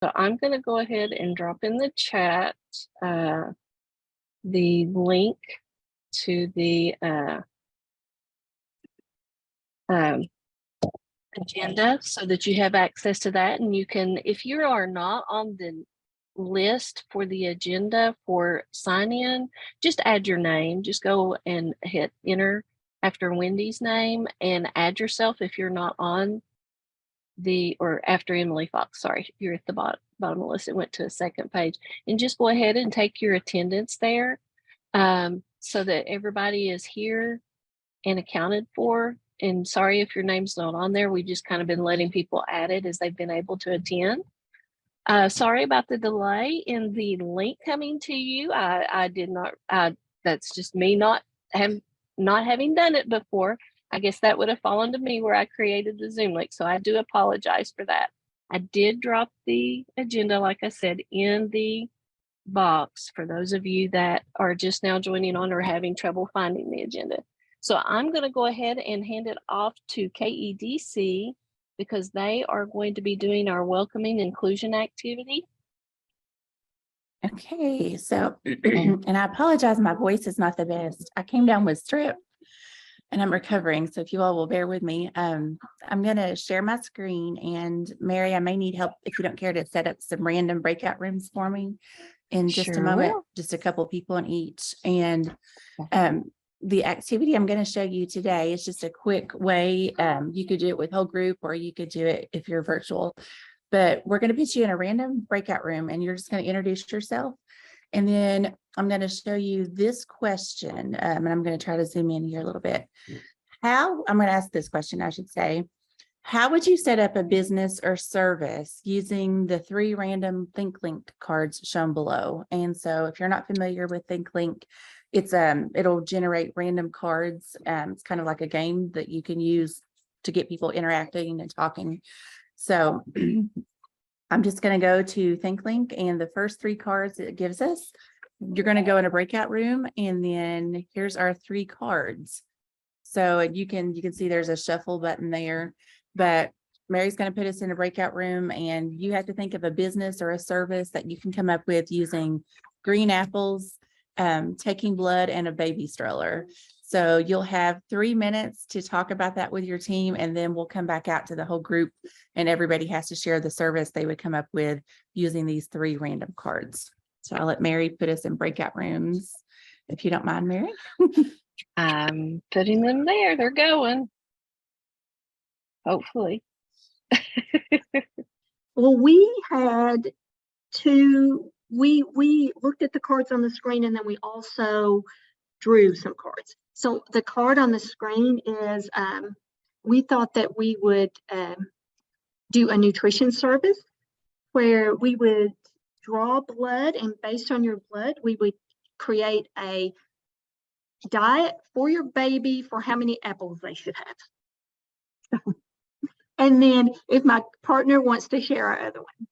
So I'm going to go ahead and drop in the chat the link to the agenda so that you have access to that. And you can, if you are not on the list for the agenda for sign in, just add your name. Just go and hit enter after Wendy's name and add yourself if you're not on the, or after Emily Fox, sorry, you're at the bottom of the list. It went to a second page, and just go ahead and take your attendance there so that everybody is here and accounted for. And sorry if your name's not on there. We just kind of been letting people add it as they've been able to attend. Sorry about the delay in the link coming to you. I did not, that's just me not having done it before. I guess that would have fallen to me where I created the Zoom link. So I do apologize for that. I did drop the agenda, like I said, in the box for those of you that are just now joining on or having trouble finding the agenda. So I'm going to go ahead and hand it off to KEDC because they are going to be doing our welcoming inclusion activity. Okay, so, and I apologize, my voice is not the best. I came down with strep and I'm recovering. So if you all will bear with me, I'm going to share my screen, and Mary, I may need help if you don't care to set up some random breakout rooms for me in just a moment, just a couple people in each. And the activity I'm going to show you today is just a quick way. You could do it with whole group, or you could do it if you're virtual, but we're going to put you in a random breakout room and you're just going to introduce yourself. And then I'm going to show you this question, and I'm going to try to zoom in here a little bit. I'm going to ask this question, I should say. How would you set up a business or service using the 3 random ThinkLink cards shown below? And so if you're not familiar with ThinkLink, it's it'll generate random cards. It's kind of like a game that you can use to get people interacting and talking. So I'm just going to go to ThinkLink, and the first 3 cards it gives us, you're going to go in a breakout room, and then here's our 3 cards. So you can see there's a shuffle button there, but Mary's going to put us in a breakout room, and you have to think of a business or a service that you can come up with using green apples, taking blood, and a baby stroller. So you'll have 3 minutes to talk about that with your team, and then we'll come back out to the whole group, and everybody has to share the service they would come up with using these 3 random cards. So I'll let Mary put us in breakout rooms, if you don't mind, Mary. I'm putting them there. They're going. Hopefully. Well, we had 2, we looked at the cards on the screen, and then we also drew some cards. So the card on the screen is, we thought that we would do a nutrition service where we would draw blood, and based on your blood, we would create a diet for your baby for how many apples they should have. And then if my partner wants to share our other one.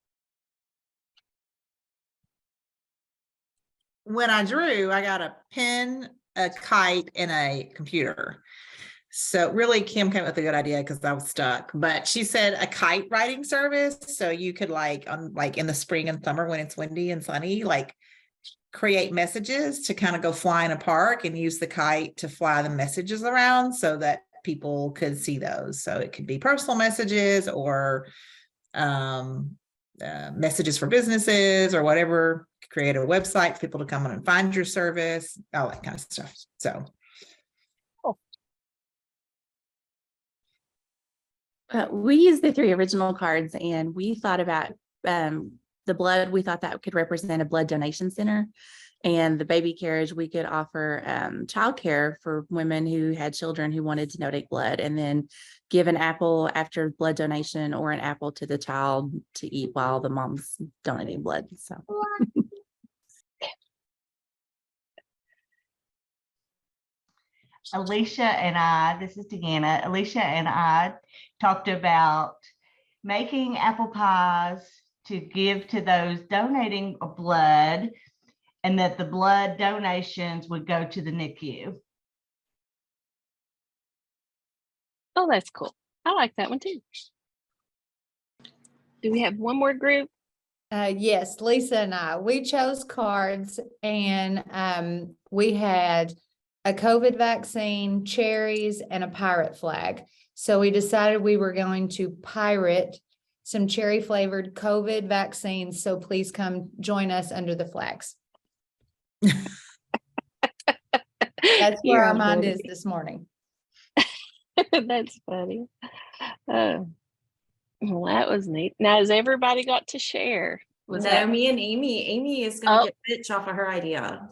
When I drew, I got a pen, a kite, and a computer. So really, Kim came up with a good idea because I was stuck. But she said a kite riding service. So you could like in the spring and summer when it's windy and sunny, like create messages to kind of go fly in a park and use the kite to fly the messages around so that people could see those. So it could be personal messages or messages for businesses or whatever. Create a website for people to come on and find your service, all that kind of stuff. So we used the 3 original cards, and we thought about the blood. We thought that could represent a blood donation center, and the baby carriage, we could offer childcare for women who had children who wanted to donate blood, and then give an apple after blood donation or an apple to the child to eat while the mom's donating blood. So Alicia and I, this is Deanna, Alicia and I talked about making apple pies to give to those donating blood, and that the blood donations would go to the NICU. Oh, that's cool. I like that one too. Do we have one more group? Yes, Lisa and we chose cards, and we had a COVID vaccine, cherries, and a pirate flag. So we decided we were going to pirate some cherry flavored COVID vaccines. So please come join us under the flags. That's where our mind is this morning. That's funny. Well, that was neat. Now, has everybody got to share? Was No, that? me and Amy. Amy is going to Oh. get pitch off of her idea.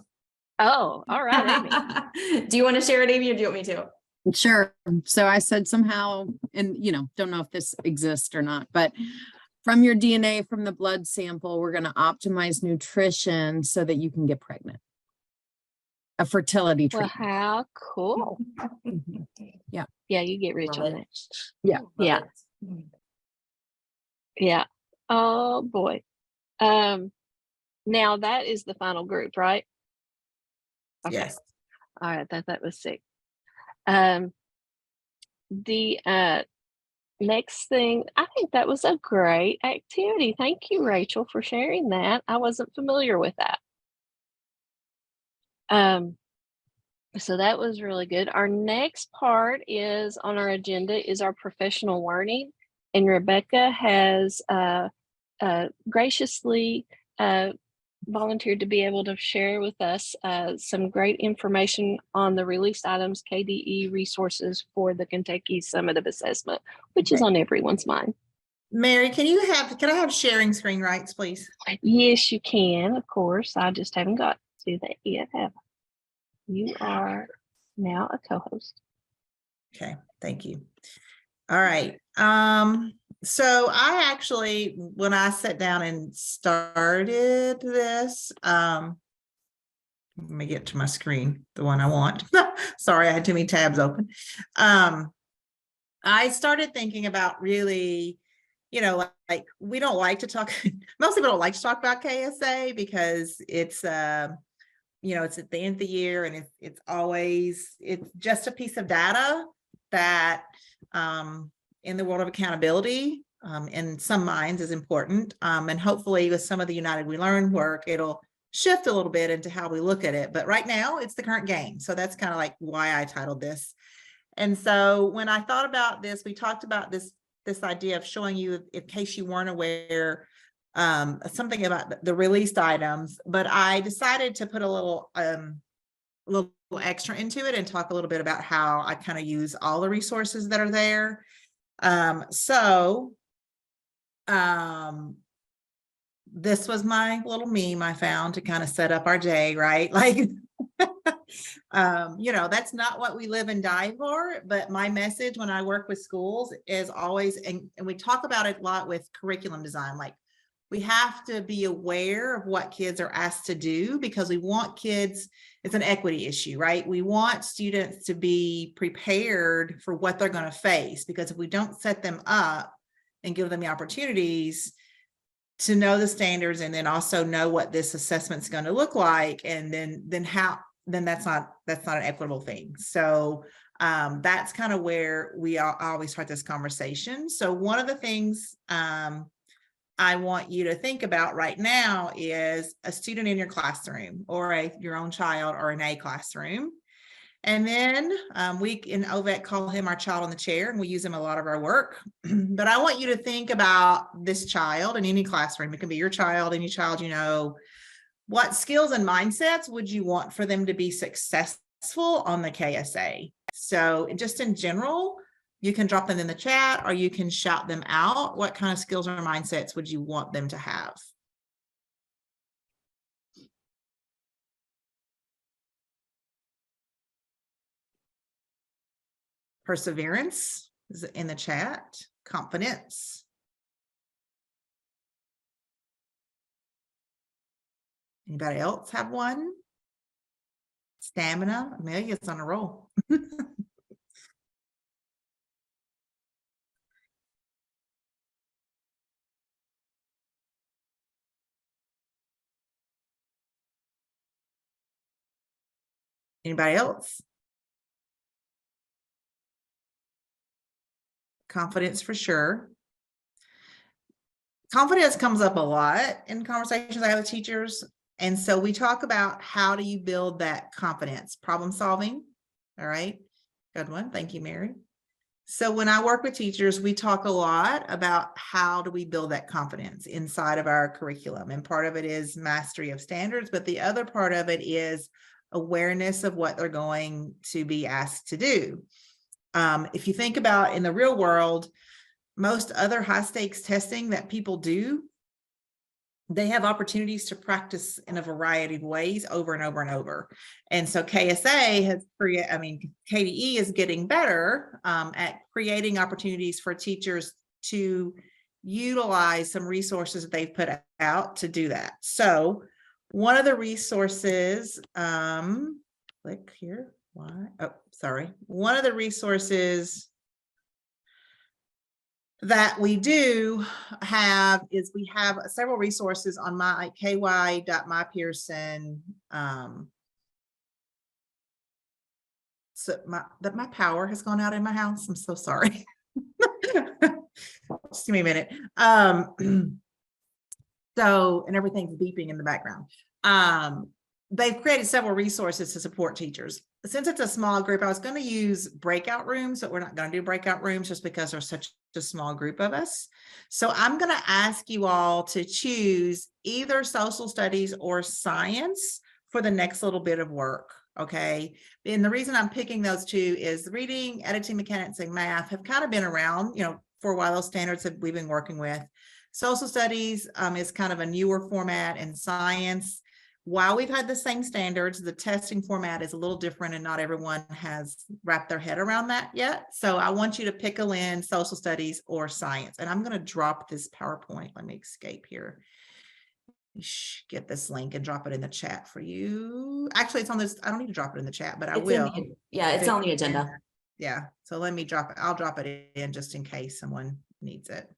Oh, all right, Amy. Do you want to share it, Amy, or do you want me to? Sure. So I said somehow, and don't know if this exists or not, but from your DNA from the blood sample, we're going to optimize nutrition so that you can get pregnant. A fertility Well, treatment. how cool. Yeah. Yeah, you get rich Love on it. that. Yeah. Yeah. Yeah. Oh boy. Now that is the final group, right? Okay. Yes. All right, that was sick. The next thing, I think that was a great activity. Thank you, Rachel, for sharing that. I wasn't familiar with that. So that was really good. Our next part is on our agenda is our professional learning, and Rebecca has graciously volunteered to be able to share with us some great information on the released items KDE resources for the Kentucky Summative Assessment, which is on everyone's mind. Mary, can I have sharing screen rights, please? Yes, you can, of course. I just haven't got to that yet, have I? You are now a co-host. Okay, thank you. All right. So I actually, when I sat down and started this, let me get to my screen, the one I want. Sorry, I had too many tabs open. I started thinking about really, like we don't like to talk, most people don't like to talk about KSA because it's, it's at the end of the year, and it's just a piece of data that in the world of accountability in some minds is important. And hopefully with some of the United We Learn work, it'll shift a little bit into how we look at it. But right now it's the current game. So that's kind of like why I titled this. And so when I thought about this, we talked about this idea of showing you, in case you weren't aware, something about the released items, but I decided to put a little extra into it and talk a little bit about how I kind of use all the resources that are there. This was my little meme I found to kind of set up our day, right? Like, that's not what we live and die for, but my message when I work with schools is always, and we talk about it a lot with curriculum design, like we have to be aware of what kids are asked to do because we want kids, it's an equity issue, right? We want students to be prepared for what they're going to face, because if we don't set them up and give them the opportunities to know the standards and then also know what this assessment is going to look like, and then that's not an equitable thing. So that's kind of where we always start this conversation. So one of the things I want you to think about right now is a student in your classroom, or your own child, or in a classroom. And then we in OVEC call him our child on the chair, and we use him a lot of our work. But I want you to think about this child in any classroom. It can be your child, any child you know. What skills and mindsets would you want for them to be successful on the KSA? So just in general, you can drop them in the chat or you can shout them out. What kind of skills or mindsets would you want them to have? Perseverance is in the chat. Confidence. Anybody else have one? Stamina. Amelia's on a roll. Anybody else? Confidence for sure. confidence comes up a lot in conversations I have with teachers. And so we talk about how do you build that confidence, problem solving. All right. Good one. Thank you, Mary. So when I work with teachers, we talk a lot about how do we build that confidence inside of our curriculum. And part of it is mastery of standards, but the other part of it is awareness of what they're going to be asked to do. If you think about in the real world, most other high stakes testing that people do, they have opportunities to practice in a variety of ways over and over and over. And so KSA has KDE is getting better at creating opportunities for teachers to utilize some resources that they've put out to do that. So one of the resources, click here, why? Oh, sorry. One of the resources that we do have is we have several resources on my ky.mypearson. So my power has gone out in my house. I'm so sorry. Just give me a minute. So, and everything's beeping in the background. They've created several resources to support teachers. Since it's a small group, I was going to use breakout rooms, but we're not going to do breakout rooms just because there's such a small group of us. So I'm going to ask you all to choose either social studies or science for the next little bit of work. Okay. And the reason I'm picking those two is reading, editing, mechanics, and math have kind of been around, for a while. Those standards that we've been working with. Social studies is kind of a newer format, and science, while we've had the same standards, the testing format is a little different and not everyone has wrapped their head around that yet. So I want you to pick a lane, social studies or science. And I'm going to drop this PowerPoint. Let me escape here. Get this link and drop it in the chat for you. Actually, it's on this. I don't need to drop it in the chat, but I will. It's on the agenda. Yeah. So let me drop it. I'll drop it in just in case someone needs it.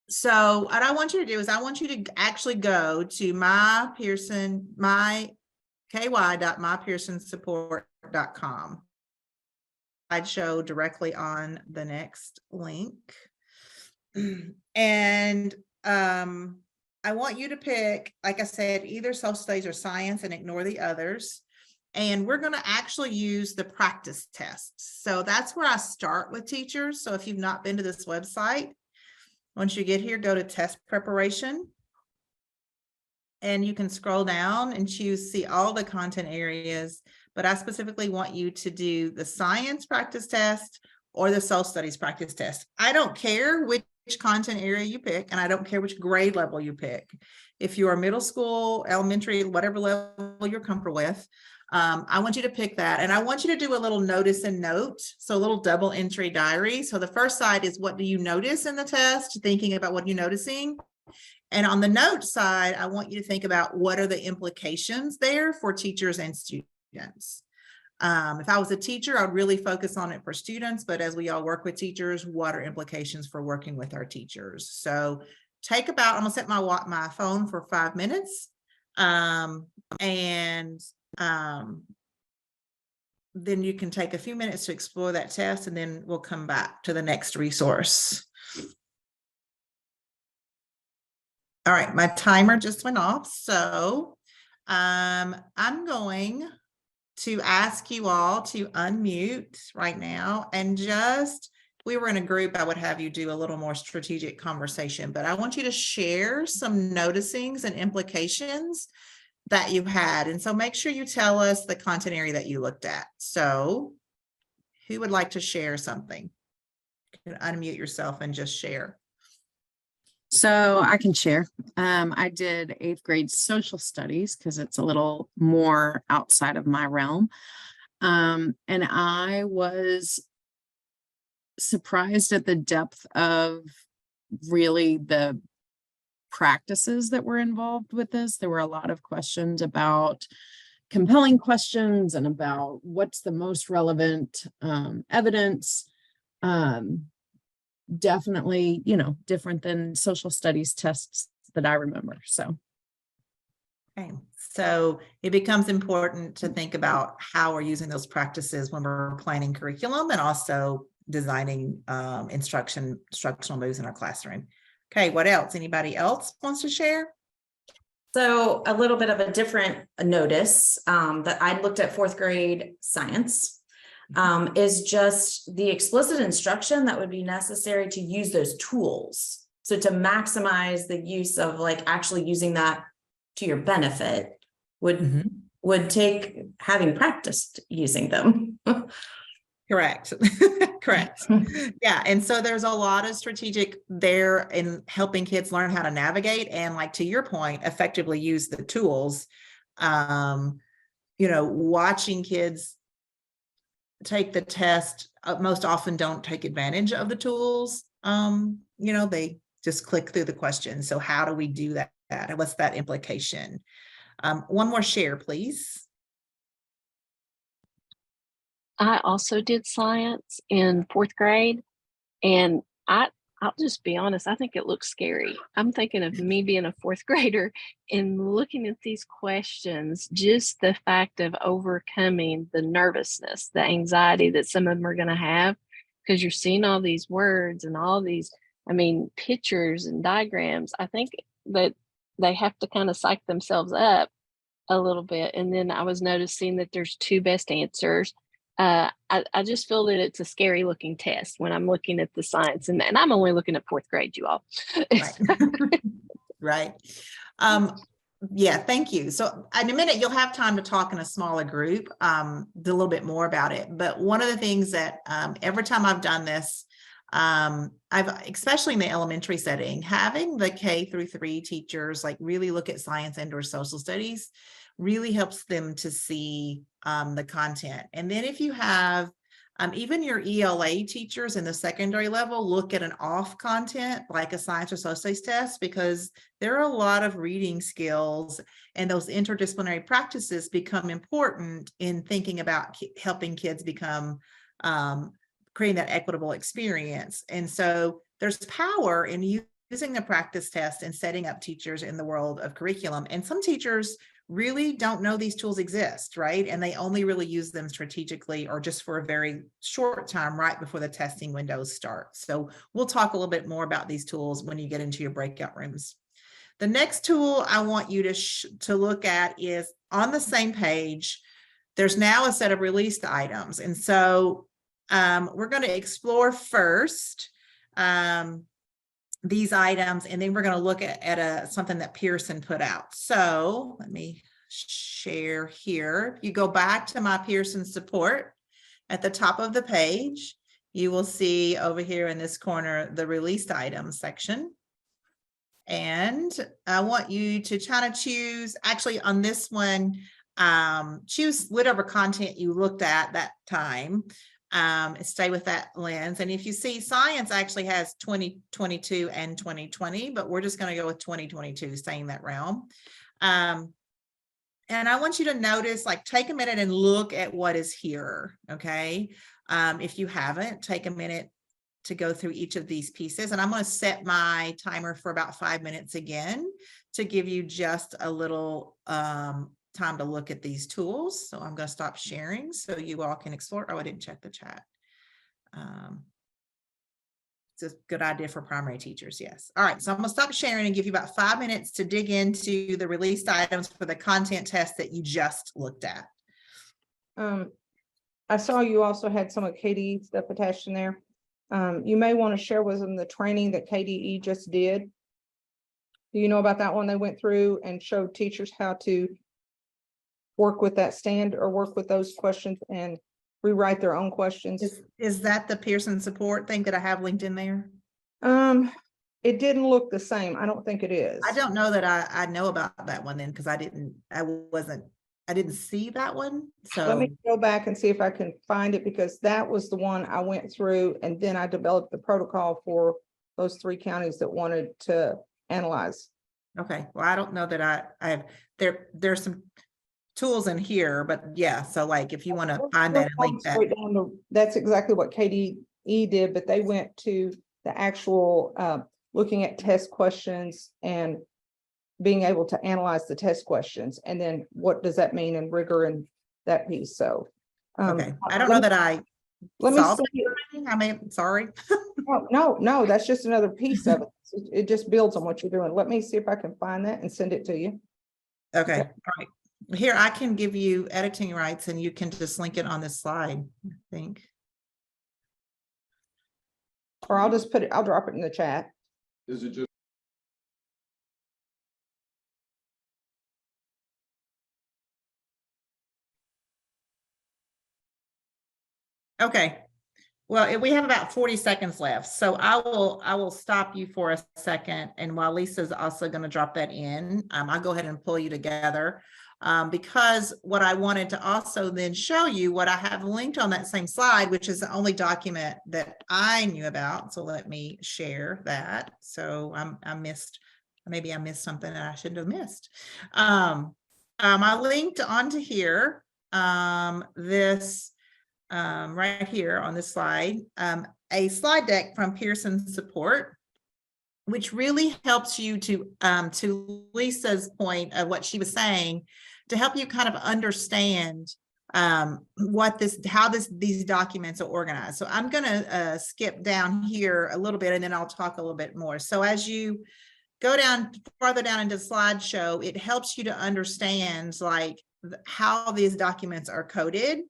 So what I want you to do is I want you to actually go to ky.mypearsonsupport.com. I'd show directly on the next link. And I want you to pick, like I said, either social studies or science and ignore the others. And we're going to actually use the practice tests. So that's where I start with teachers. So if you've not been to this website, once you get here, go to test preparation. And you can scroll down and see all the content areas. But I specifically want you to do the science practice test or the social studies practice test. I don't care which content area you pick, and I don't care which grade level you pick. If you are middle school, elementary, whatever level you're comfortable with, I want you to pick that. And I want you to do a little notice and note. So a little double entry diary. So the first side is what do you notice in the test? Thinking about what you're noticing. And on the note side, I want you to think about what are the implications there for teachers and students. If I was a teacher, I'd really focus on it for students, but as we all work with teachers, what are implications for working with our teachers? So I'm gonna set my phone for 5 minutes. Then you can take a few minutes to explore that test, and then we'll come back to the next resource. All right, my timer just went off. So I'm going to ask you all to unmute right now, and we were in a group, I would have you do a little more strategic conversation, but I want you to share some noticings and implications that you had. And so make sure you tell us the content area that you looked at. So who would like to share something? You can unmute yourself and just share. So I can share. I did 8th grade social studies because it's a little more outside of my realm. And I was surprised at the depth of really the practices that were involved with this. There were a lot of questions about compelling questions and about what's the most relevant evidence. Definitely, different than social studies tests that I remember. So. Okay, so it becomes important to think about how we're using those practices when we're planning curriculum and also designing instructional moves in our classroom. Okay, what else? Anybody else wants to share? So a little bit of a different notice that I looked at fourth grade science is just the explicit instruction that would be necessary to use those tools. So to maximize the use of like actually using that to your benefit would take having practiced using them. Correct. Correct. Yeah. And so there's a lot of strategic there in helping kids learn how to navigate and, like, to your point, effectively use the tools. Watching kids take the test most often don't take advantage of the tools. They just click through the questions. So how do we do that? What's that implication? One more share, please. I also did science in fourth grade, and I'll just be honest, I think it looks scary. I'm thinking of me being a fourth grader and looking at these questions, just the fact of overcoming the nervousness, the anxiety that some of them are going to have, because you're seeing all these words and all these, pictures and diagrams. I think that they have to kind of psych themselves up a little bit. And then I was noticing that there's two best answers. I just feel that it's a scary looking test when I'm looking at the science, and I'm only looking at fourth grade, you all. Right. Yeah, thank you. So in a minute, you'll have time to talk in a smaller group, a little bit more about it. But one of the things that every time I've done this, especially in the elementary setting, having the K-3 teachers like really look at science and/or social studies really helps them to see the content. And then if you have even your ELA teachers in the secondary level, look at an off content like a science or social studies test, because there are a lot of reading skills and those interdisciplinary practices become important in thinking about helping kids become creating that equitable experience. And so there's power in using the practice test and setting up teachers in the world of curriculum. And some teachers really don't know these tools exist, right? And they only really use them strategically or just for a very short time right before the testing windows start. So we'll talk a little bit more about these tools when you get into your breakout rooms. The next tool I want you to look at is on the same page. There's now a set of released items. And so we're going to explore first these items, and then we're going to look at something that Pearson put out. So let me share here. If you go back to my Pearson support at the top of the page, you will see over here in this corner the released items section. And I want you to try to choose, actually on this one, choose whatever content you looked at that time. Stay with that lens. And if you see, science actually has 2022 and 2020, but we're just going to go with 2022, staying in that realm. And I want you to notice, like, take a minute and look at what is here. Okay. If you haven't, take a minute to go through each of these pieces. And I'm going to set my timer for about 5 minutes again to give you just a little time to look at these tools. So I'm going to stop sharing so you all can explore. Oh, I didn't check the chat. It's a good idea for primary teachers. Yes. All right. So I'm going to stop sharing and give you about 5 minutes to dig into the released items for the content test that you just looked at. I saw you also had some of KDE stuff attached in there. You may want to share with them the training that KDE just did. Do you know about that one? They went through and showed teachers how to work with that stand or work with those questions and rewrite their own questions. Is that the Pearson support thing that I have linked in there? It didn't look the same. I don't think it is. I don't know that I know about that one then, because I didn't see that one. So let me go back and see if I can find it, because that was the one I went through, and then I developed the protocol for those 3 counties that wanted to analyze. Okay. Well, I don't know that I have there's some tools in here, but yeah. So like, if you want to find that and link that. That's exactly what KDE did, but they went to the actual looking at test questions and being able to analyze the test questions. And then what does that mean in rigor and that piece? So okay. I don't know that I Let me solve see. everything? I mean, sorry. No, that's just another piece of it. It just builds on what you're doing. Let me see if I can find that and send it to you. Okay, all right. Here, I can give you editing rights and you can just link it on this slide, I think. Or I'll just put it, I'll drop it in the chat. Is it just? Okay. Well, we have about 40 seconds left, so I will stop you for a second. And while Lisa's also going to drop that in, I'll go ahead and pull you together because what I wanted to also then show you what I have linked on that same slide, which is the only document that I knew about. So let me share that. So maybe I missed something that I shouldn't have missed. I linked onto here this. Right here on this slide, a slide deck from Pearson Support, which really helps you to Lisa's point of what she was saying, to help you kind of understand how these documents are organized. So I'm going to skip down here a little bit, and then I'll talk a little bit more. So as you go down farther down into slideshow, it helps you to understand like how these documents are coded.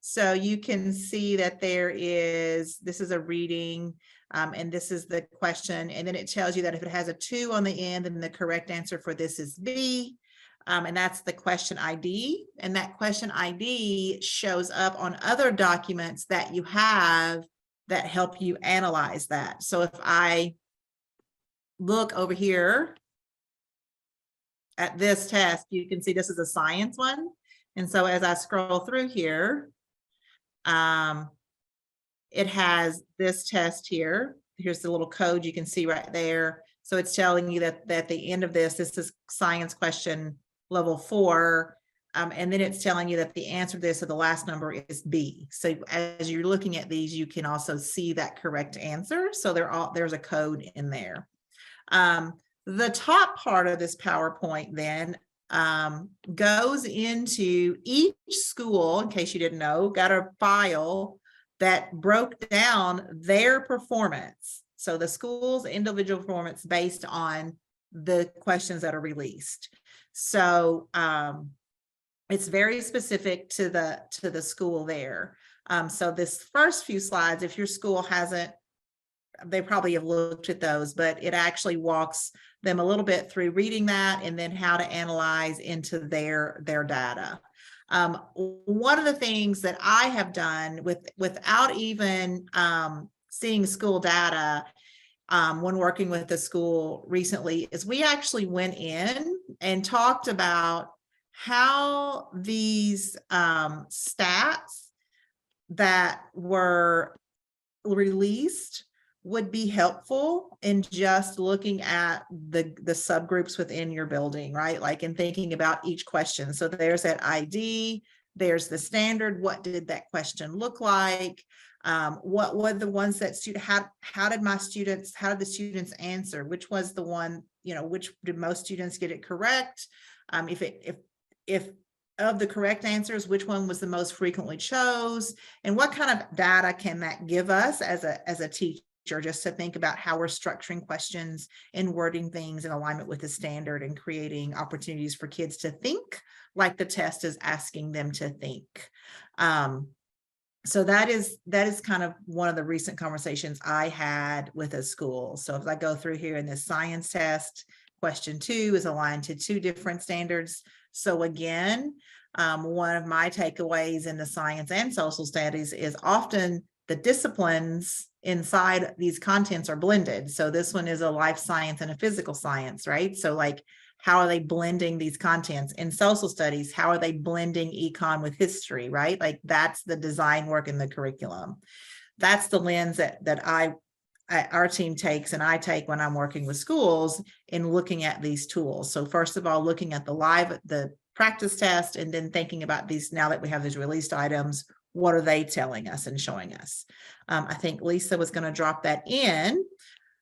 So you can see that this is a reading, and this is the question. And then it tells you that if it has a 2 on the end, then the correct answer for this is B. And that's the question ID. And that question ID shows up on other documents that you have that help you analyze that. So if I look over here at this test, you can see this is a science one. And so as I scroll through here, it has this test here. Here's the little code you can see right there. So it's telling you that at the end of this is science question level 4. And then it's telling you that the answer to this, so the last number is B. So as you're looking at these, you can also see that correct answer. So there's a code in there. The top part of this PowerPoint then goes into each school, in case you didn't know, got a file that broke down their performance. So the school's individual performance based on the questions that are released. So it's very specific to the school there. So this first few slides, if your school hasn't, they probably have looked at those, but it actually walks them a little bit through reading that and then how to analyze into their data. One of the things that I have done without even seeing school data when working with the school recently is we actually went in and talked about how these stats that were released would be helpful in just looking at the subgroups within your building, right? Like in thinking about each question. So there's that ID, there's the standard. What did that question look like? What were the ones that how did the students answer? Which was the one, which did most students get it correct? If of the correct answers, which one was the most frequently chose? And what kind of data can that give us as a teacher? Just to think about how we're structuring questions and wording things in alignment with the standard and creating opportunities for kids to think like the test is asking them to think. So that is kind of one of the recent conversations I had with a school. So as I go through here in this science test, question 2 is aligned to 2 different standards. So again, one of my takeaways in the science and social studies is often the disciplines inside these contents are blended. So this one is a life science and a physical science, right? So like, how are they blending these contents? In social studies, how are they blending econ with history, right? Like that's the design work in the curriculum. That's the lens that our team takes and I take when I'm working with schools in looking at these tools. So first of all, looking at the practice test, and then thinking about these, now that we have these released items, what are they telling us and showing us? I think Lisa was going to drop that in.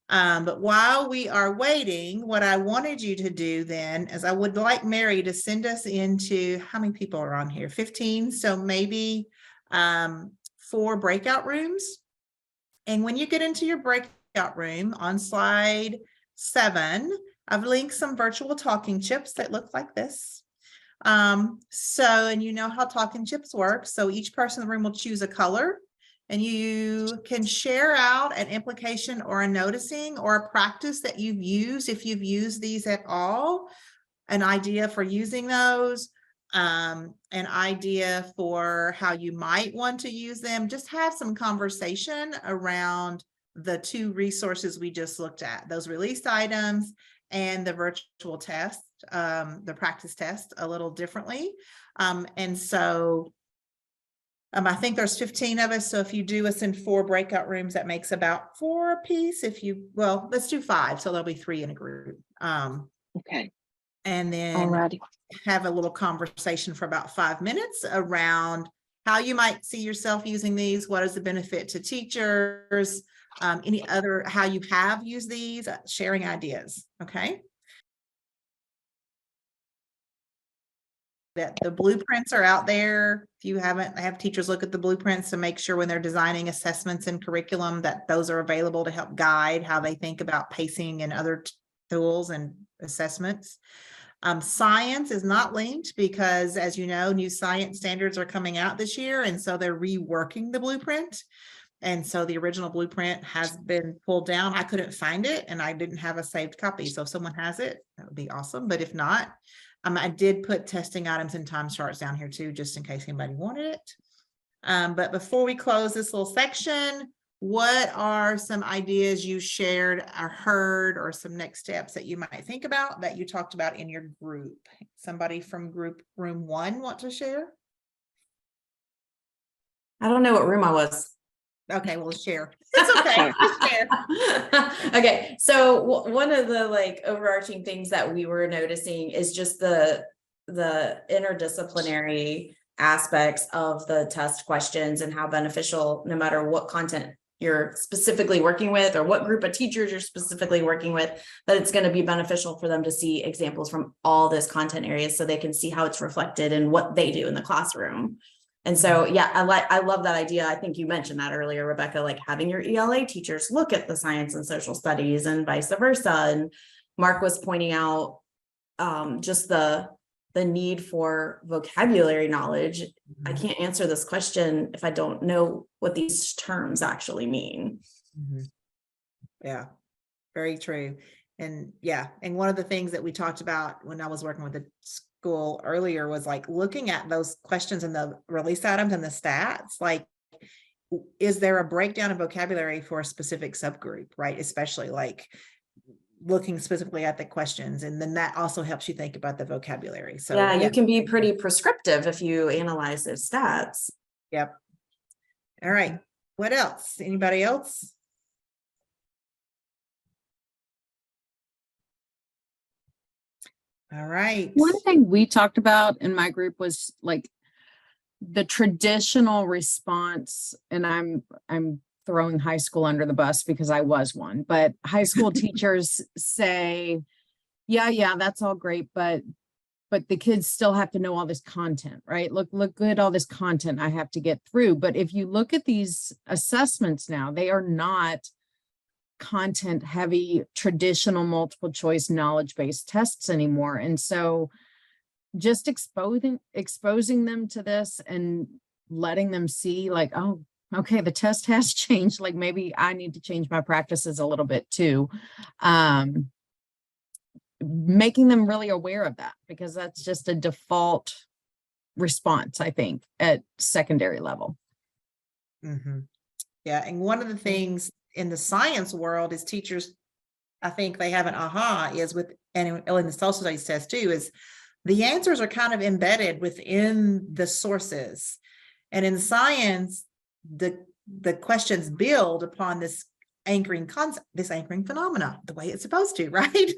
But while we are waiting, what I wanted you to do then is I would like Mary to send us into, how many people are on here? 15. So maybe 4 breakout rooms. And when you get into your breakout room on slide 7, I've linked some virtual talking chips that look like this. And you know how talking chips work. So each person in the room will choose a color, and you can share out an implication or a noticing or a practice that you've used, if you've used these at all, an idea for using those, an idea for how you might want to use them. Just have some conversation around the 2 resources we just looked at, those released items and the virtual test, the practice test, a little differently. I think there's 15 of us. So if you do us in 4 breakout rooms, that makes about 4 a piece. Well, let's do 5. So there'll be 3 in a group. Okay. And then Alrighty. have a little conversation for about 5 minutes around how you might see yourself using these. What is the benefit to teachers? Any other, how you have used these, sharing ideas. Okay. That the blueprints are out there. If you haven't, have teachers look at the blueprints to make sure when they're designing assessments and curriculum that those are available to help guide how they think about pacing and other tools and assessments. Science is not linked because, as you know, new science standards are coming out this year, and so they're reworking the blueprint. And so the original blueprint has been pulled down. I couldn't find it, and I didn't have a saved copy. So if someone has it, that would be awesome. But if not, I did put testing items and time charts down here too, just in case anybody wanted it. But before we close this little section, what are some ideas you shared or heard, or some next steps that you might think about that you talked about in your group? Somebody from group room 1 want to share? I don't know what room I was. Okay, we'll share. It's okay. Just share. Okay, so one of the like overarching things that we were noticing is just the interdisciplinary aspects of the test questions and how beneficial, no matter what content you're specifically working with or what group of teachers you're specifically working with, that it's going to be beneficial for them to see examples from all this content areas so they can see how it's reflected in what they do in the classroom. And so, yeah, I love that idea. I think you mentioned that earlier, Rebecca, like having your ELA teachers look at the science and social studies and vice versa. And Mark was pointing out just the need for vocabulary knowledge. I can't answer this question if I don't know what these terms actually mean. Yeah, very true. And yeah, and one of the things that we talked about when I was working with the school earlier was like looking at those questions and the release items and the stats, like, is there a breakdown of vocabulary for a specific subgroup, right? Especially like looking specifically at the questions, and then that also helps you think about the vocabulary. So yeah, you can be pretty prescriptive if you analyze those stats. Yep. All right. What else? Anybody else? All right. One thing we talked about in my group was like the traditional response, and I'm throwing high school under the bus because I was one, but high school teachers say, yeah, that's all great, but the kids still have to know all this content, right? Look at all this content I have to get through. But if you look at these assessments now, they are not content heavy, traditional multiple choice knowledge-based tests anymore. And so just exposing them to this and letting them see like, oh, okay, the test has changed. Like maybe I need to change my practices a little bit too. Making them really aware of that, because that's just a default response, I think, at secondary level. Yeah. And one of the things in the science world is teachers, I think they have an aha is with, and in the social studies test too, is the answers are kind of embedded within the sources. And in science, the questions build upon this anchoring concept, this anchoring phenomena, the way it's supposed to, right?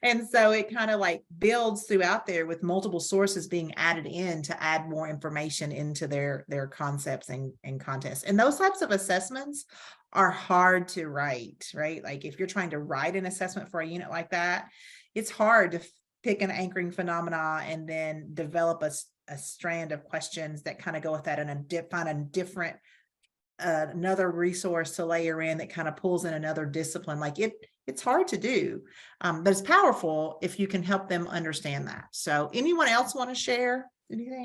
And so it kind of like builds throughout there with multiple sources being added in to add more information into their concepts and contests. And those types of assessments are hard to write, right? Like if you're trying to write an assessment for a unit like that, it's hard to pick an anchoring phenomena and then develop a strand of questions that kind of go with that, and find a different another resource to layer in that kind of pulls in another discipline. Like it's hard to do, but it's powerful if you can help them understand that. So anyone else want to share anything?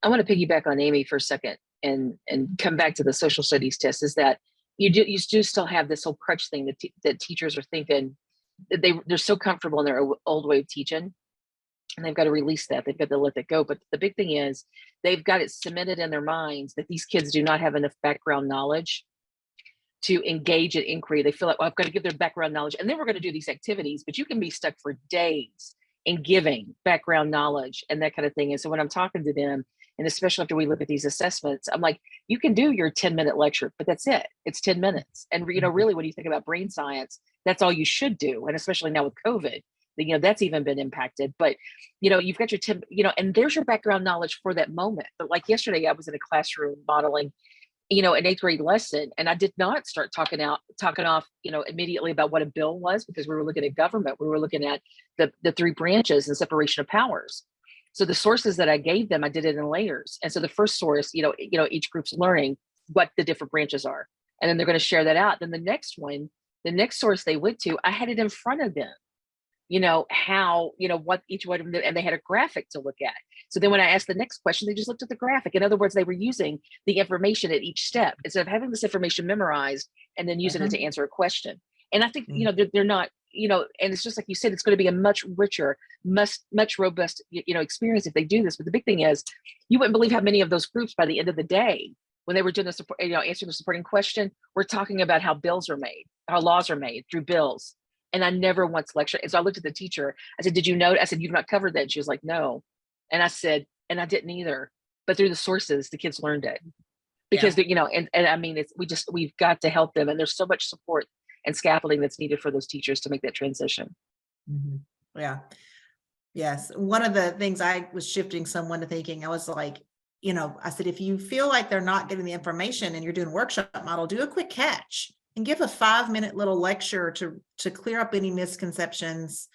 I want to piggyback on Amy for a second and come back to the social studies test. Is that you do still have this whole crutch thing that teachers are thinking that they're so comfortable in their old way of teaching, and they've got to release that. They've got to let that go. But the big thing is they've got it cemented in their minds that these kids do not have enough background knowledge to engage in inquiry. They feel like, well, I've got to give their background knowledge, and then we're going to do these activities, but you can be stuck for days in giving background knowledge and that kind of thing. And so when I'm talking to them, and especially after we look at these assessments, I'm like, you can do your 10-minute lecture, but that's it. It's 10 minutes. And, really, when you think about brain science, that's all you should do. And especially now with COVID, that's even been impacted. But, you've got your 10, and there's your background knowledge for that moment. But like yesterday, I was in a classroom modeling, an 8th grade lesson, and I did not start talking off, immediately about what a bill was, because we were looking at government. We were looking at the 3 branches and separation of powers. So the sources that I gave them, I did it in layers. And so the first source, each group's learning what the different branches are, and then they're going to share that out. Then the next source they went to, I had it in front of them, how, what each one of them, and they had a graphic to look at. So then when I asked the next question, they just looked at the graphic. In other words, they were using the information at each step instead of having this information memorized and then using it to answer a question. And I think, they're not, and it's just like you said, it's going to be a much richer, much robust, experience if they do this. But the big thing is, you wouldn't believe how many of those groups by the end of the day, when they were doing the support, answering the supporting question, we're talking about how bills are made, how laws are made through bills. And I never once lectured. And so I looked at the teacher. I said, "Did you know?" I said, "You've not covered that." And she was like, "No." And I said, "And I didn't either." But through the sources, the kids learned it because, and I mean, we've got to help them. And there's so much support and scaffolding that's needed for those teachers to make that transition. Yeah. Yes. One of the things I was shifting someone to thinking, I was like, I said, if you feel like they're not getting the information and you're doing a workshop model, do a quick catch and give a 5-minute little lecture to clear up any misconceptions.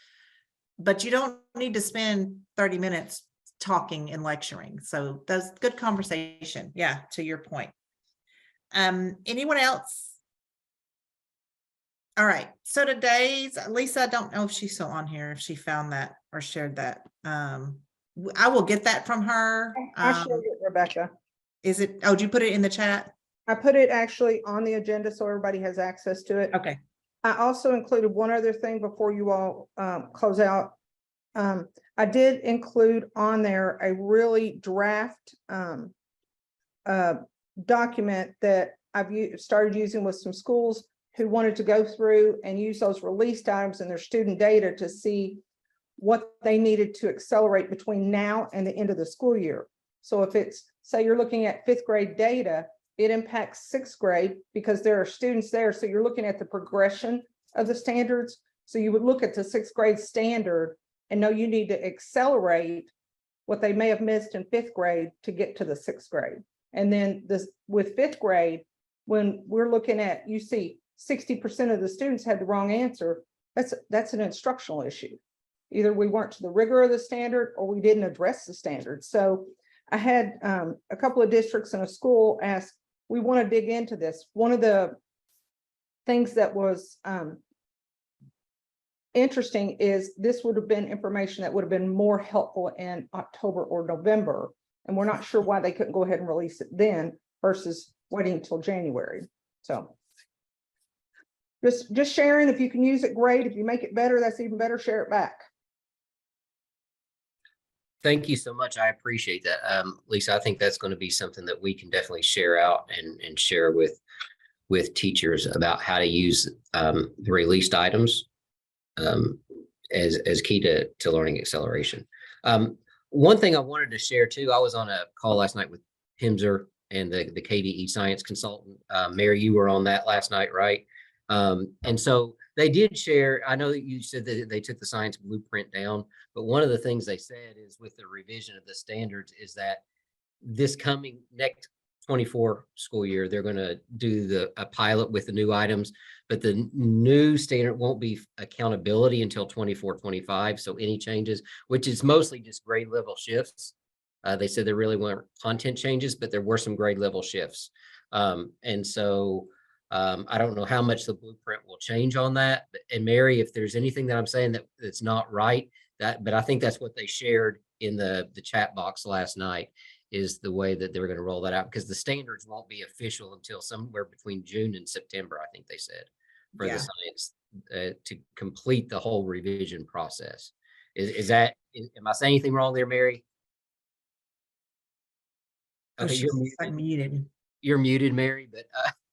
But you don't need to spend 30 minutes talking and lecturing. So that's good conversation. Yeah. To your point. Anyone else? All right. So today's Lisa, I don't know if she's still on here, if she found that or shared that. I will get that from her. I shared it, Rebecca. Is it? Oh, did you put it in the chat? I put it actually on the agenda so everybody has access to it. Okay. I also included one other thing before you all close out. I did include on there a really draft document that I've started using with some schools who wanted to go through and use those released items in their student data to see what they needed to accelerate between now and the end of the school year. So if it's, say you're looking at 5th grade data, it impacts 6th grade because there are students there. So you're looking at the progression of the standards. So you would look at the 6th grade standard and know you need to accelerate what they may have missed in 5th grade to get to the 6th grade. And then this with 5th grade, when we're looking at, you see 60% of the students had the wrong answer, that's an instructional issue. Either we weren't to the rigor of the standard or we didn't address the standard. So I had a couple of districts in a school ask, we want to dig into this. One of the things that was interesting is this would have been information that would have been more helpful in October or November. And we're not sure why they couldn't go ahead and release it then versus waiting until January. So just sharing, if you can use it, great. If you make it better, that's even better. Share it back. Thank you so much. I appreciate that. Lisa, I think that's going to be something that we can definitely share out and share with teachers about how to use the released items as key to learning acceleration. One thing I wanted to share too, I was on a call last night with Himser and the KDE science consultant. Mary, you were on that last night, right? And so they did share, I know that you said that they took the science blueprint down, but one of the things they said is with the revision of the standards is that this coming next 24 school year, they're going to do a pilot with the new items, but the new standard won't be accountability until 24-25. So any changes, which is mostly just grade level shifts, They said there really weren't content changes, but there were some grade level shifts. And so I don't know how much the blueprint will change on that. And Mary, if there's anything that I'm saying that's not right, but I think that's what they shared in the chat box last night, is the way that they're going to roll that out, because the standards won't be official until somewhere between June and September, I think they said, for the science to complete the whole revision process. Am I saying anything wrong there, Mary? Oh, Okay, she's unmuted. you're muted, Mary, but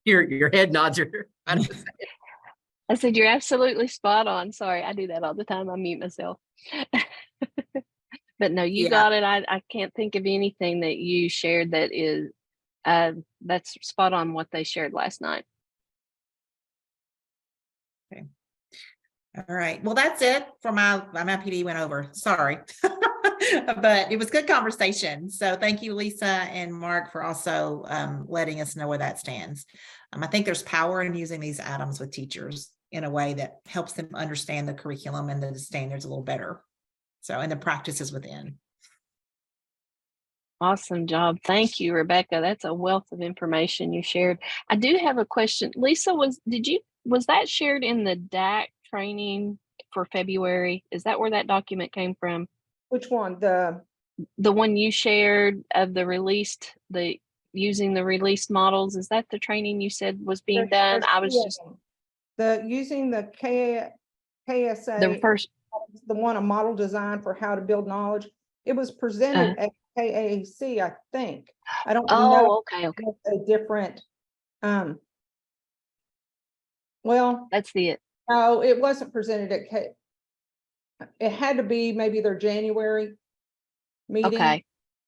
your head nods are. I said, you're absolutely spot on. Sorry, I do that all the time. I mute myself. But no, you got it. I can't think of anything that you shared that is, that's spot on what they shared last night. Okay. All right. Well, that's it for my PD went over. Sorry. But it was good conversation. So thank you, Lisa and Mark, for also letting us know where that stands. I think there's power in using these items with teachers in a way that helps them understand the curriculum and the standards a little better. So, and the practices within. Awesome job. Thank you, Rebecca. That's a wealth of information you shared. I do have a question. Lisa, was that shared in the DAC training for February? Is that where that document came from? Which one? The one you shared of using the released models. Is that the training you said was being done? I was just using the KRSA, the one, a model design for how to build knowledge. It was presented at KAC, I think. I don't know. Okay. A different, well, that's it. No, it wasn't presented at it had to be maybe their January meeting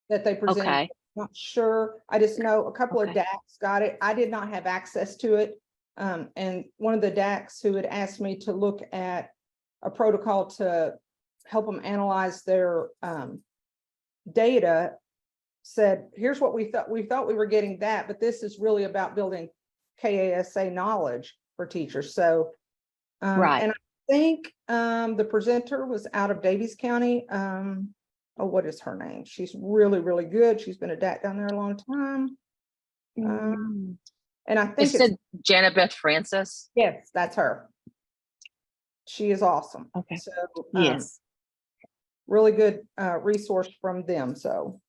that they presented. Okay. Not sure. I just know a couple of DACs got it. I did not have access to it. And one of the DACs who had asked me to look at a protocol to help them analyze their data said, here's what we thought. We thought we were getting that, but this is really about building KRSA knowledge for teachers. So, and I think the presenter was out of Daviess County. What is her name? She's really, really good. She's been a DAC down there a long time. And I think it's Janet Beth Francis. Yes, that's her. She is awesome. Okay. So yes, really good resource from them. So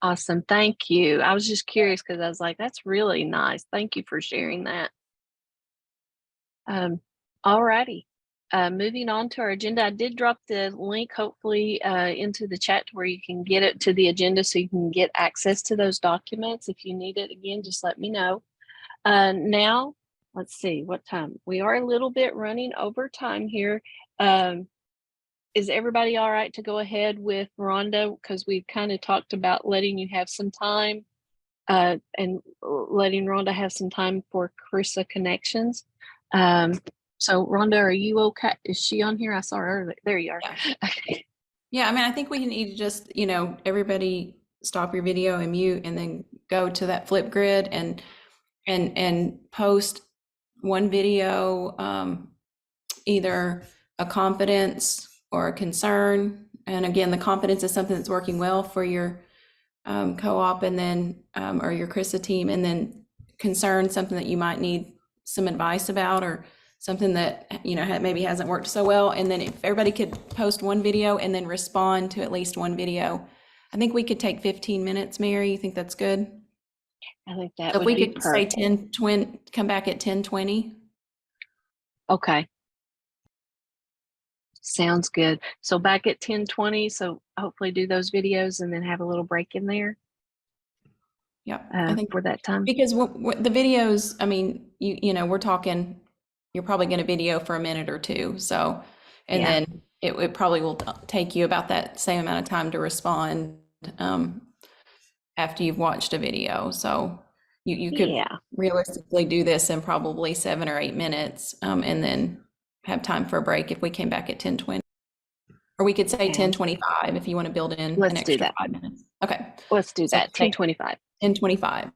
awesome. Thank you. I was just curious because I was like, that's really nice. Thank you for sharing that. All righty. Moving on to our agenda, I did drop the link hopefully into the chat where you can get it to the agenda so you can get access to those documents. If you need it again, just let me know. Now, let's see what time. We are a little bit running over time here. Is everybody all right to go ahead with Rhonda? Because we kind of talked about letting you have some time and letting Rhonda have some time for CRRSA connections. So Rhonda, are you okay? Is she on here? I saw her. There you are. Yeah. Okay. Yeah, I mean, I think we need to just, everybody stop your video and mute and then go to that flip grid and post one video, either a confidence or a concern. And again, the confidence is something that's working well for your co-op and then or your CRRSA team, and then concern, something that you might need some advice about or something that maybe hasn't worked so well. And then if everybody could post one video and then respond to at least one video, I think we could take 15 minutes. Mary, you think that's good? I think that So would if we be could perfect. say 10:20, come back at 10:20. Okay. Sounds good. So back at 10:20. So hopefully do those videos and then have a little break in there. Yeah, I think for that time. Because the videos, I mean, we're talking, you're probably going to video for a minute or two. So, and then it probably will take you about that same amount of time to respond after you've watched a video. So you could realistically do this in probably 7 or 8 minutes and then have time for a break if we came back at 10:20. Or we could say 10:25 if you want to build in an extra 5 minutes. Okay. Let's do that. 10:25. 10:25.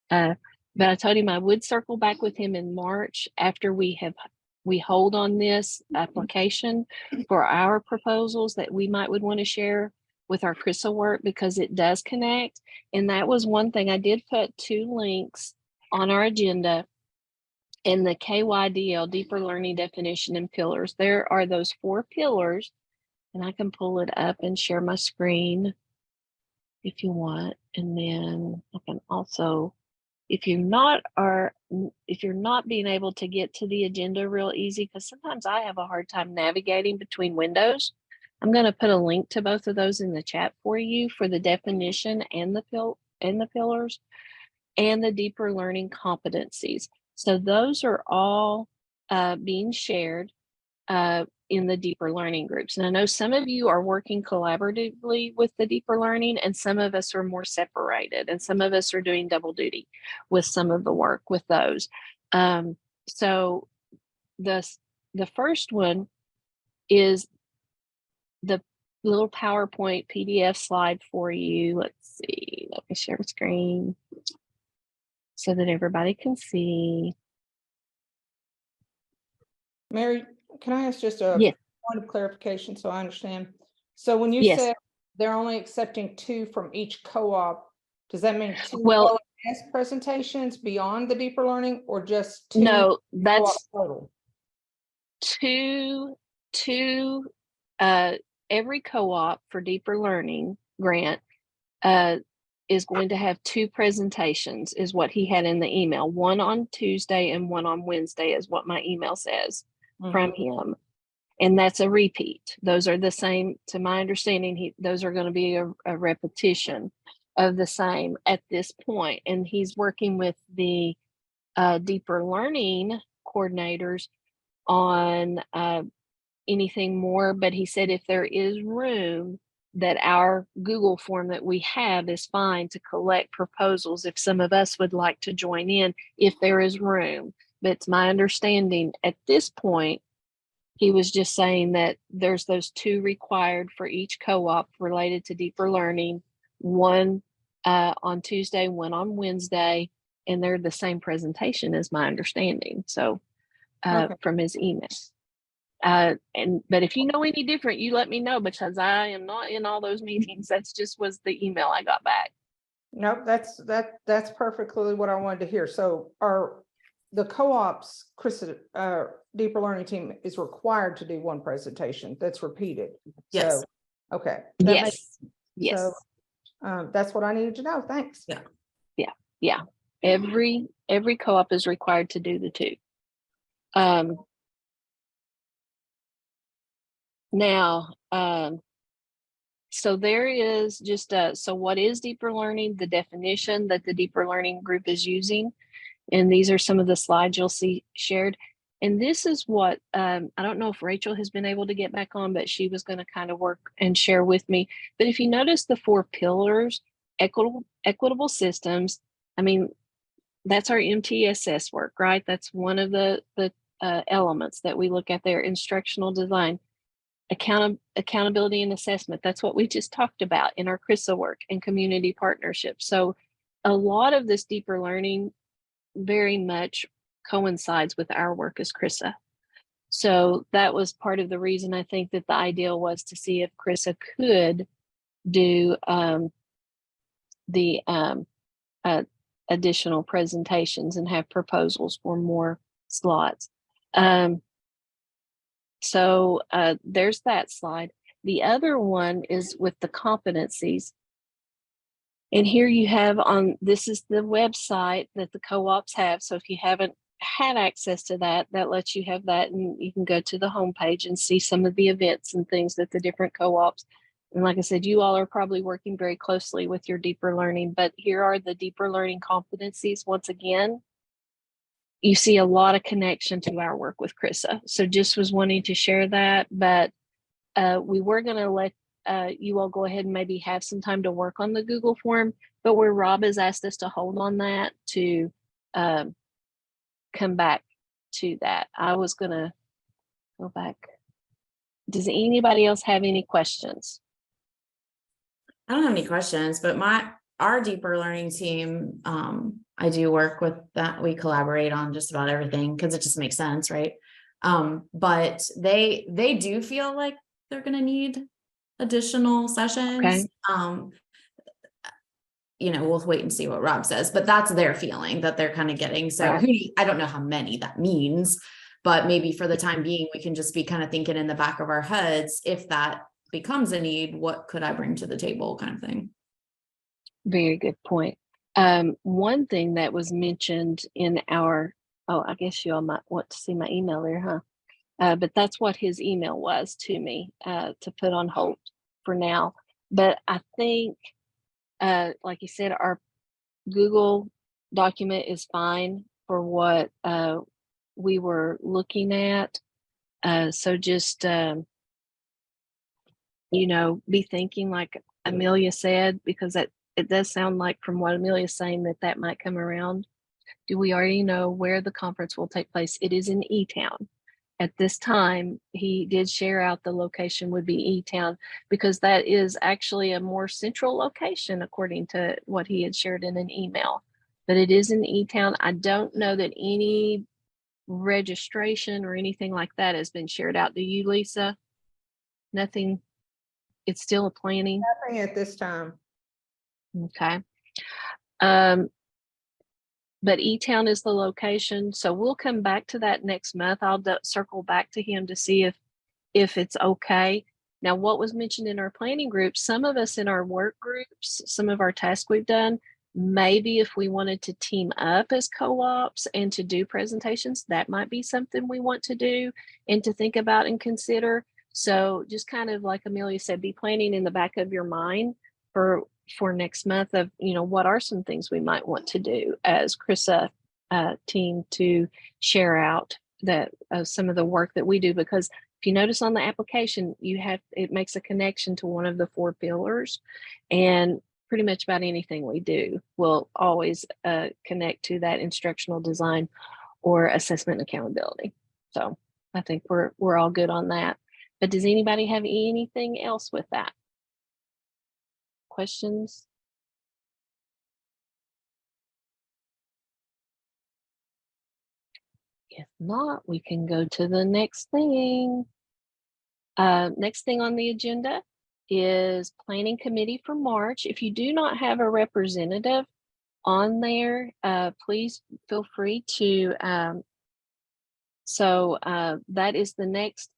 But I told him I would circle back with him in March after we hold on this application for our proposals that we would want to share with our CRRSA work, because it does connect. And that was one thing. I did put 2 links on our agenda in the KYDL, deeper learning definition and pillars. There are those 4 pillars, and I can pull it up and share my screen if you want. And then I can also, if you're not being able to get to the agenda real easy, because sometimes I have a hard time navigating between windows, I'm going to put a link to both of those in the chat for you, for the definition and the pillars and the deeper learning competencies. So those are all being shared in the deeper learning groups. And I know some of you are working collaboratively with the deeper learning, and some of us are more separated, and some of us are doing double duty with some of the work with those. So the first one is the little PowerPoint PDF slide for you. Let's see, let me share the screen so that everybody can see. Mary, can I ask just a Yes. point of clarification so I understand? So when you Yes. said they're only accepting 2 from each co-op, does that mean 2 Well, LMS presentations beyond the deeper learning, or just 2 no, co-op that's total? two every co-op for deeper learning grant is going to have 2 presentations, is what he had in the email. One on Tuesday and one on Wednesday is what my email says from him. And that's a repeat. Those are the same, to my understanding, those are going to be a repetition of the same at this point. And he's working with the deeper learning coordinators on anything more, but he said if there is room, that our Google form that we have is fine to collect proposals if some of us would like to join in, if there is room. But it's my understanding at this point, he was just saying that there's those 2 required for each co-op related to deeper learning, one on Tuesday, one on Wednesday, and they're the same presentation as my understanding. So from his email. But if you know any different, you let me know, because I am not in all those meetings. That's just was the email I got back. Nope, that's perfectly what I wanted to hear. So are the co-ops, CRRSA, deeper learning team is required to do 1 presentation that's repeated? Yes. So, okay. Yes. Yes. So that's what I needed to know. Thanks. Yeah. Every co-op is required to do the 2. Now, so there is just so what is deeper learning? The definition that the deeper learning group is using, and these are some of the slides you'll see shared. And this is what I don't know if Rachel has been able to get back on, but she was going to kind of work and share with me. But if you notice the 4 pillars, equitable systems, I mean, that's our MTSS work, right? That's one of the elements that we look at there. Instructional design, accountability and assessment. That's what we just talked about in our CRRSA work, and community partnership. So a lot of this deeper learning very much coincides with our work as CRRSA. So that was part of the reason I think that the idea was to see if CRRSA could do the additional presentations and have proposals for more slots. So there's that slide. The other one is with the competencies. And here you have this is the website that the co-ops have. So if you haven't had access to that, that lets you have that, and you can go to the homepage and see some of the events and things that the different co-ops. And like I said, you all are probably working very closely with your deeper learning, but here are the deeper learning competencies. Once again, you see a lot of connection to our work with CRRSA. So just was wanting to share that, but we were going to let you all go ahead and maybe have some time to work on the Google form, but where Rob has asked us to hold on that to come back to that. I was going to go back. Does anybody else have any questions? I don't have any questions, but our deeper learning team, I do work with that. We collaborate on just about everything because it just makes sense, right? But they do feel like they're gonna need additional sessions. You know, we'll wait and see what Rob says, but that's their feeling that they're kind of getting. So I don't know how many that means, but maybe for the time being, we can just be kind of thinking in the back of our heads, if that becomes a need, what could I bring to the table kind of thing. Very good point. One thing that was mentioned in our, oh, I guess you all might want to see my email there, huh? But that's what his email was to me, to put on hold for now. But I think, like you said, our Google document is fine for what we were looking at. So just, you know, be thinking like Amelia said, because it does sound like from what Amelia's saying that might come around. Do we already know where the conference will take place? It is in E-Town. At this time, he did share out the location would be E-Town, because that is actually a more central location according to what he had shared in an email. But it is in E-Town. I don't know that any registration or anything like that has been shared out. Do you, Lisa? Nothing. It's still a planning. Nothing at this time. Okay. But E-Town is the location. So we'll come back to that next month. I'll circle back to him to see if it's okay. Now, what was mentioned in our planning group, some of us in our work groups, some of our tasks we've done, maybe if we wanted to team up as co-ops and to do presentations, that might be something we want to do and to think about and consider. So just kind of like Amelia said, be planning in the back of your mind for next month of, you know, what are some things we might want to do as CRRSA team to share out that some of the work that we do. Because if you notice on the application, it makes a connection to one of the 4 pillars, and pretty much about anything we do will always connect to that instructional design or assessment and accountability. So I think we're all good on that. But does anybody have anything else with that? Questions? If not, we can go to the next thing. Next thing on the agenda is planning committee for March. If you do not have a representative on there, please feel free to. That is the next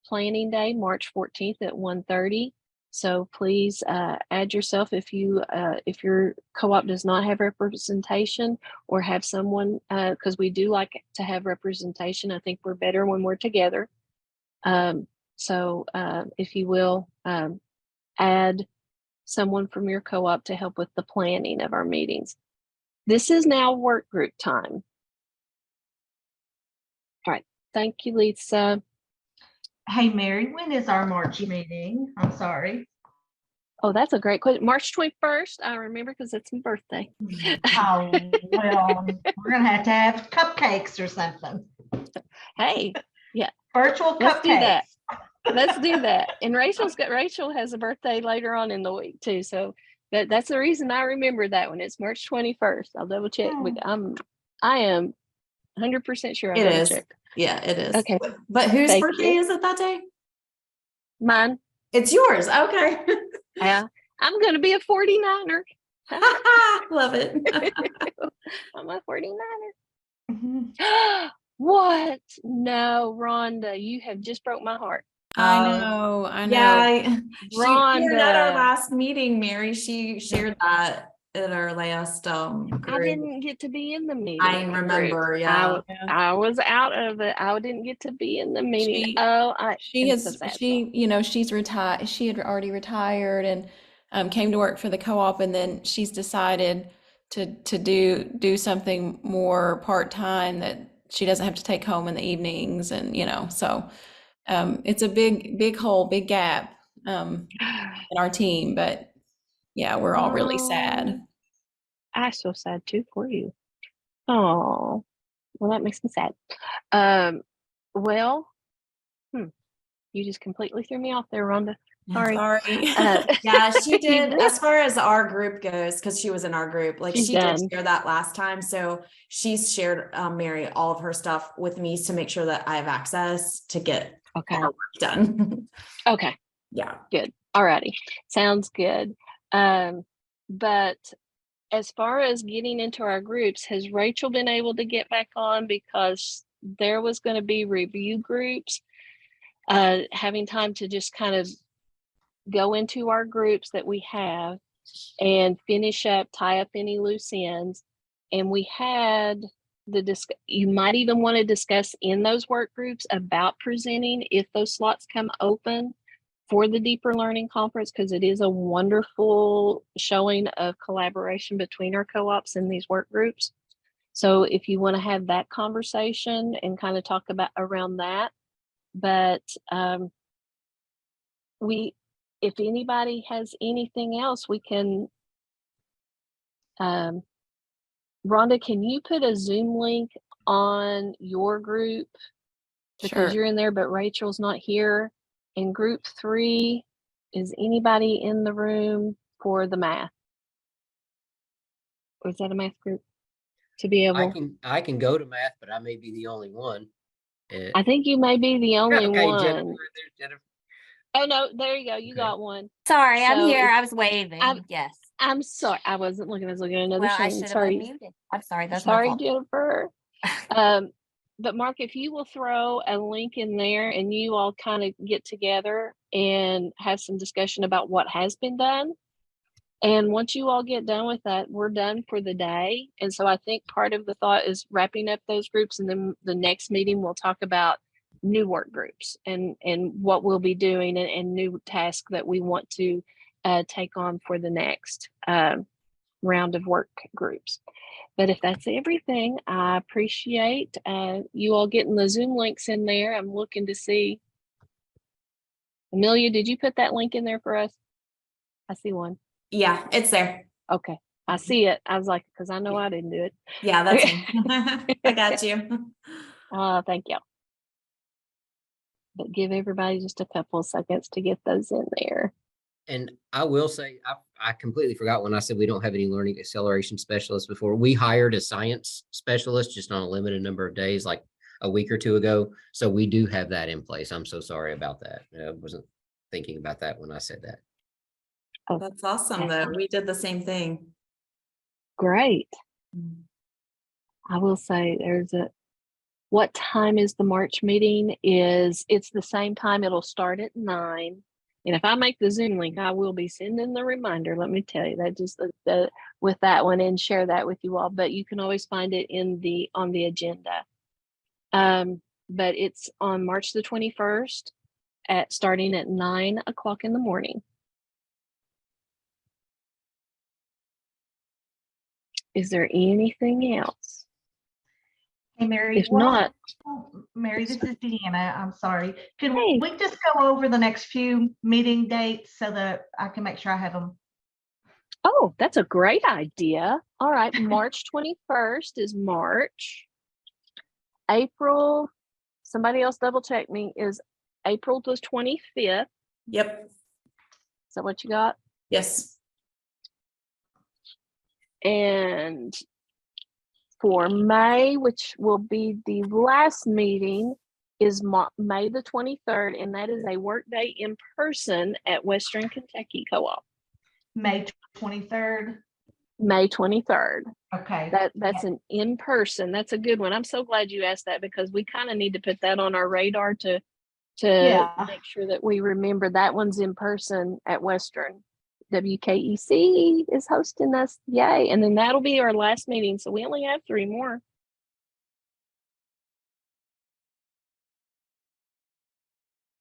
planning day, March 14th at 1:30. So please add yourself if your co-op does not have representation, or have someone, because we do like to have representation. I think we're better when we're together. If you will, add someone from your co-op to help with the planning of our meetings. This is now work group time. All right. Thank you, Lisa. Hey, Mary, when is our March meeting? I'm sorry. Oh, that's a great question. March 21st. I remember because it's my birthday. Oh, well, we're going to have cupcakes or something. Hey, yeah. Virtual Let's cupcakes. do that. Let's do that. And Rachel has a birthday later on in the week too. So that's the reason I remember that one. It's March 21st. I'll double check. I am 100% sure. It is. Yeah, it is. Okay. But whose birthday is it that day? Mine. It's yours. Okay. Yeah. I'm going to be a 49er. Love it. I'm a 49er. What? No, Rhonda, you have just broke my heart. I know. Yeah, she shared at our Rhonda. last meeting, Mary. She shared that at our last I didn't get to be in the meeting. I remember, yeah. I was out of it. I didn't get to be in the meeting. She's retired. She had already retired and came to work for the co-op, and then she's decided to do something more part-time that she doesn't have to take home in the evenings, and so it's a big hole, big gap in our team, but yeah, we're all really sad. I'm so sad too for you. Oh, well, that makes me sad. You just completely threw me off there, Rhonda. Sorry. Sorry. Yeah, she did. really- As far as our group goes, because she was in our group, like She's she did done. share that last time. So she's shared, Mary, all of her stuff with me to make sure that I have access to get Okay. our work done. Okay. Yeah. Good. All righty. Sounds good. But as far as getting into our groups, has Rachel been able to get back on, because there was going to be review groups, having time to just kind of go into our groups that we have and finish up, tie up any loose ends. And we had you might even want to discuss in those work groups about presenting if those slots come open for the Deeper Learning Conference, because it is a wonderful showing of collaboration between our co-ops and these work groups. So if you want to have that conversation and kind of talk about around that, but if anybody has anything else, we can, Rhonda, can you put a Zoom link on your group? Because Sure. you're in there, but Rachel's not here. In group 3, is anybody in the room for the math? Or is that a math group? To be able, I can go to math, but I may be the only one. I think you may be the only Okay, one. Jennifer, there's Jennifer. Oh no, there you go. You Okay. got one. Sorry, I'm So here. if- I was waving. Yes. I'm sorry. I wasn't looking. I was looking at another Well, I screen. should have Sorry. unmuted. I'm sorry. That's my Sorry, fault. Jennifer. But Mark, if you will throw a link in there and you all kind of get together and have some discussion about what has been done. And once you all get done with that, we're done for the day. And so I think part of the thought is wrapping up those groups. And then the next meeting, we'll talk about new work groups and what we'll be doing and new tasks that we want to take on for the next round of work groups. But if that's everything, I appreciate you all getting the Zoom links in there. I'm looking to see. Amelia, did you put that link in there for us? I see one. Yeah, it's there. Okay. I see it. I was like, because I know I didn't do it. Yeah, that's me. I got you. Thank you. But give everybody just a couple of seconds to get those in there. And I will say, I completely forgot when I said we don't have any learning acceleration specialists before. We hired a science specialist just on a limited number of days, like a week or two ago. So we do have that in place. I'm so sorry about that. I wasn't thinking about that when I said that. Oh, That's awesome though. We did the same thing. great. I will say what time is the March meeting? It's the same time. It'll start at 9. And if I make the Zoom link, I will be sending the reminder. Let me tell you that just with that one and share that with you all. But you can always find it on the agenda. But it's on March the 21st starting at 9 o'clock in the morning. Is there anything else? Hey, Mary. If not, Mary, this is Deanna. I'm sorry. Can Hey. we just go over the next few meeting dates so that I can make sure I have them? oh, that's a great idea. All right, March 21st is March. April, somebody else double check me, is April the 25th. Yep. Is that what you got? Yes. And for May, which will be the last meeting, is May the 23rd, and that is a work day in person at Western Kentucky Co-op. May 23rd. May 23rd. Okay. That's an in-person. That's a good one. I'm so glad you asked that, because we kind of need to put that on our radar to make sure that we remember that one's in person at Western. WKEC is hosting us. Yay. And then that'll be our last meeting. So we only have 3 more.